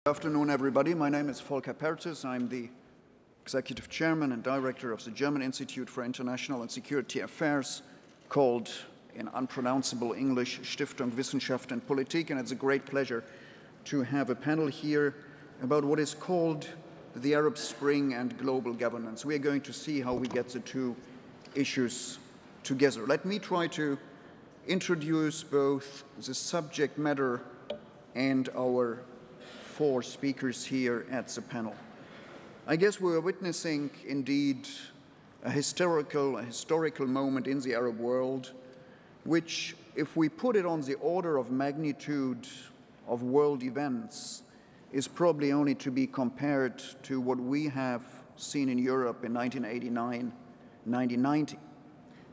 Good afternoon, everybody. My name is Perthes. I'm the Executive Chairman and Director of the German Institute for International and Security Affairs, called in unpronounceable English Stiftung Wissenschaft und Politik, and it's a great pleasure to have a panel here about what is called the Arab Spring and global governance. We are going to see how we get the two issues together. Let me try to introduce both the subject matter and our four speakers here at the panel. I guess we are witnessing, indeed, a historical moment in the Arab world, which, if we put it on the order of magnitude of world events, is probably only to be compared to what we have seen in Europe in 1989, 1990.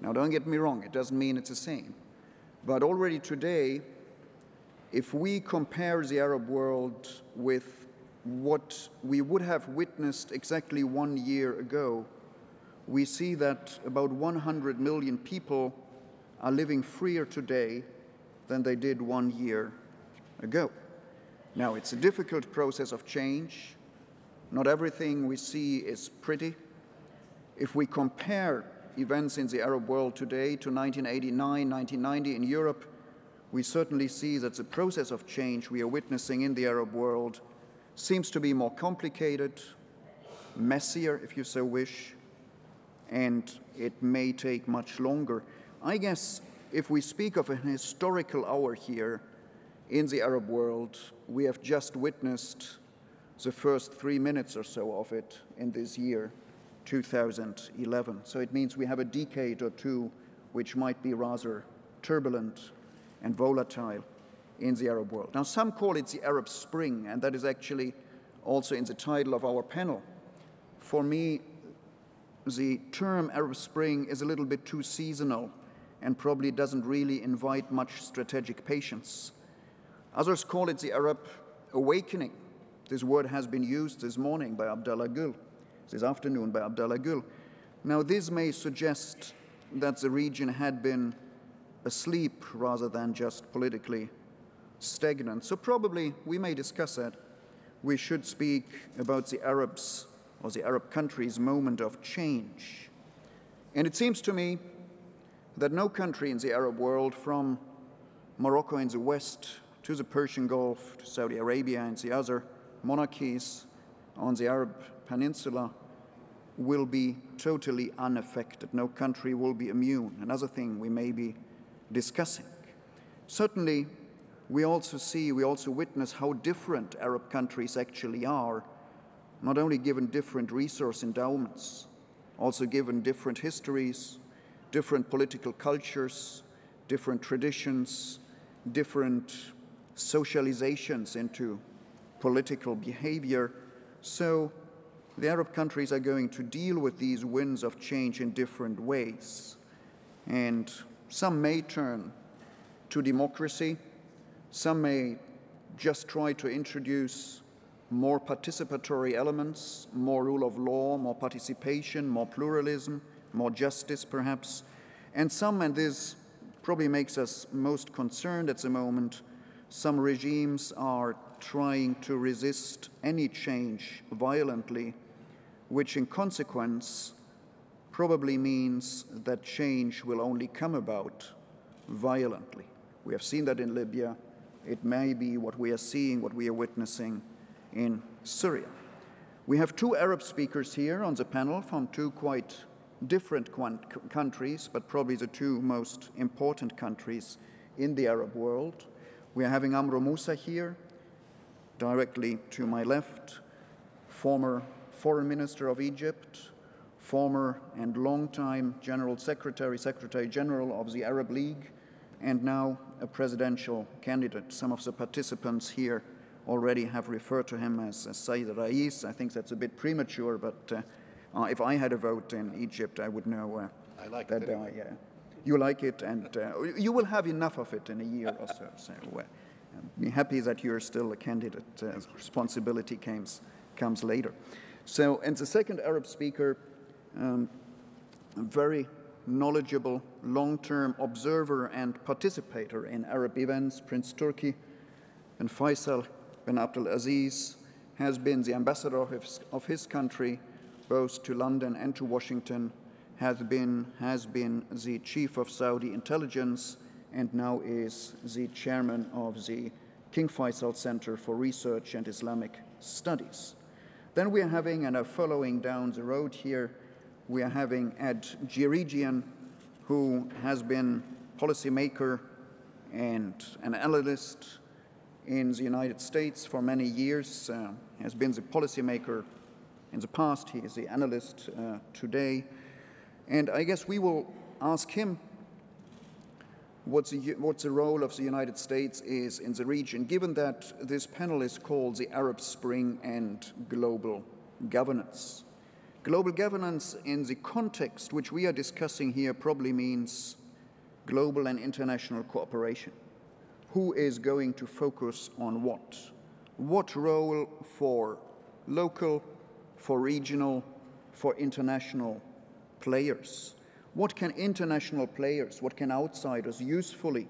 Now, don't get me wrong, it doesn't mean it's the same. But already today, if we compare the Arab world with what we would have witnessed exactly 1 year ago, we see that about 100 million people are living freer today than they did 1 year ago. Now, it's a difficult process of change. Not everything we see is pretty. If we compare events in the Arab world today to 1989, 1990 in Europe, we certainly see that the process of change we are witnessing in the Arab world seems to be more complicated, messier, if you so wish, and it may take much longer. I guess if we speak of an historical hour here in the Arab world, we have just witnessed the first 3 minutes or so of it in this year, 2011. So it means we have a decade or two which might be rather turbulent and volatile in the Arab world. Now, some call it the Arab Spring, and that is actually also in the title of our panel. For me, the term Arab Spring is a little bit too seasonal and probably doesn't really invite much strategic patience. Others call it the Arab Awakening. This word has been used this morning by Abdallah Gül, this afternoon by Abdallah Gül. Now, this may suggest that the region had been asleep rather than just politically stagnant. So probably we may discuss that. We should speak about the Arabs or the Arab countries' moment of change. And it seems to me that no country in the Arab world, from Morocco in the west to the Persian Gulf to Saudi Arabia and the other monarchies on the Arab Peninsula, will be totally unaffected. No country will be immune. Another thing we may be discussing. Certainly, we also witness how different Arab countries actually are, not only given different resource endowments, also given different histories, different political cultures, different traditions, different socializations into political behavior. So the Arab countries are going to deal with these winds of change in different ways. And some may turn to democracy. Some may just try to introduce more participatory elements, more rule of law, more participation, more pluralism, more justice, perhaps. And some, and this probably makes us most concerned at the moment, some regimes are trying to resist any change violently, which in consequence probably means that change will only come about violently. We have seen that in Libya. It may be what we are seeing, what we are witnessing in Syria. We have two Arab speakers here on the panel from two quite different countries, but probably the two most important countries in the Arab world. We are having Amro Moussa here, directly to my left, former Foreign Minister of Egypt, former and longtime Secretary General of the Arab League, and now a presidential candidate. Some of the participants here already have referred to him as Sayyid Rais. I think that's a bit premature, but if I had a vote in Egypt, I would know I like that it anyway. Yeah. You like it, and you will have enough of it in a year or so. So be happy that you're still a candidate. Responsibility comes later. So, and the second Arab speaker, a very knowledgeable, long-term observer and participator in Arab events, Prince Turki, and Faisal bin Abdul Aziz has been the ambassador of his country both to London and to Washington, has been the chief of Saudi intelligence, and now is the chairman of the King Faisal Center for Research and Islamic Studies. Then we are having, and are following down the road here, we are having Ed Girigian, who has been policymaker and an analyst in the United States for many years, has been the policymaker in the past, he is the analyst today. And I guess we will ask him what the role of the United States is in the region, given that this panel is called the Arab Spring and Global Governance. Global governance in the context which we are discussing here probably means global and international cooperation. Who is going to focus on what? What role for local, for regional, for international players? What can international players, what can outsiders usefully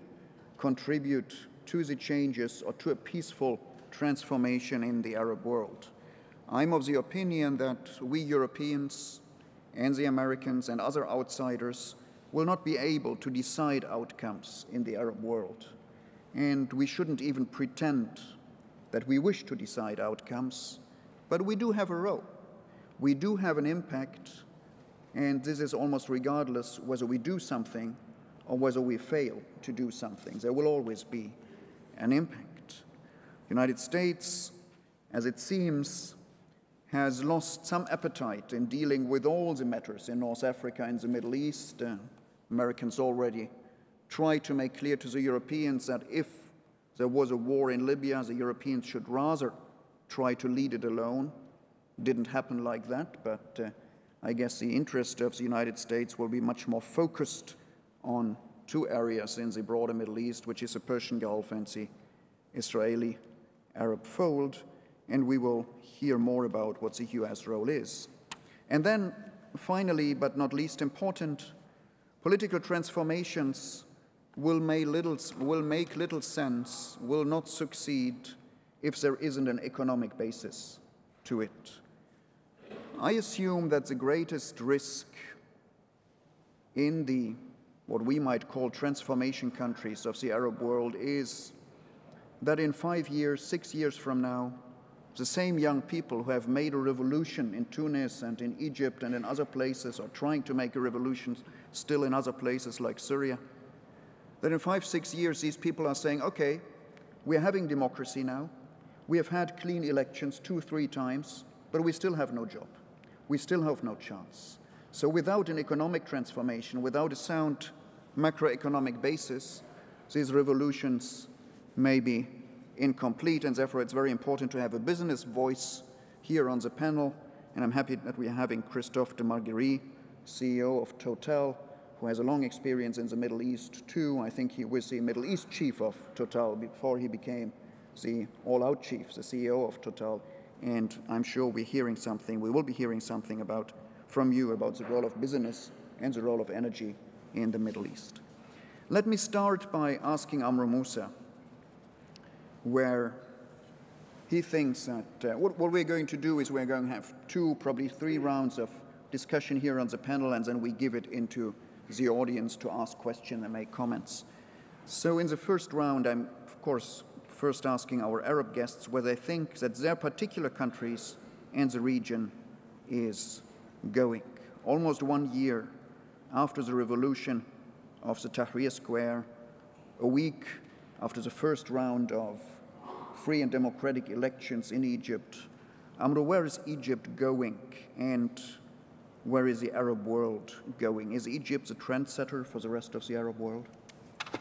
contribute to the changes or to a peaceful transformation in the Arab world? I'm of the opinion that we Europeans and the Americans and other outsiders will not be able to decide outcomes in the Arab world. And we shouldn't even pretend that we wish to decide outcomes, but we do have a role. We do have an impact, and this is almost regardless whether we do something or whether we fail to do something. There will always be an impact. The United States, as it seems, has lost some appetite in dealing with all the matters in North Africa and the Middle East. Americans already tried to make clear to the Europeans that if there was a war in Libya, the Europeans should rather try to lead it alone. Didn't happen like that, but I guess the interest of the United States will be much more focused on two areas in the broader Middle East, which is the Persian Gulf and the Israeli-Arab fold, and we will hear more about what the US role is. And then, finally, but not least important, political transformations will make little sense, will not succeed if there isn't an economic basis to it. I assume that the greatest risk in the what we might call transformation countries of the Arab world is that in 5 years, 6 years from now, the same young people who have made a revolution in Tunis and in Egypt and in other places, or trying to make a revolution still in other places like Syria, that in 5, 6 years these people are saying, okay, we're having democracy now, we have had clean elections 2, 3 times, but we still have no job. We still have no chance. So without an economic transformation, without a sound macroeconomic basis, these revolutions may be incomplete, and therefore it's very important to have a business voice here on the panel. And I'm happy that we are having Christophe de Margerie, CEO of Total, who has a long experience in the Middle East too. I think he was the Middle East chief of Total before he became the all-out chief, the CEO of Total. And I'm sure we will be hearing something from you about the role of business and the role of energy in the Middle East. Let me start by asking Amr Moussa, where he thinks that what we're going to do is we're going to have 2, probably 3 rounds of discussion here on the panel, and then we give it into the audience to ask questions and make comments. So in the first round, I'm, of course, first asking our Arab guests whether they think that their particular countries and the region is going. Almost 1 year after the revolution of the Tahrir Square, a week after the first round of free and democratic elections in Egypt, Amr, where is Egypt going, and where is the Arab world going? Is Egypt the trendsetter for the rest of the Arab world?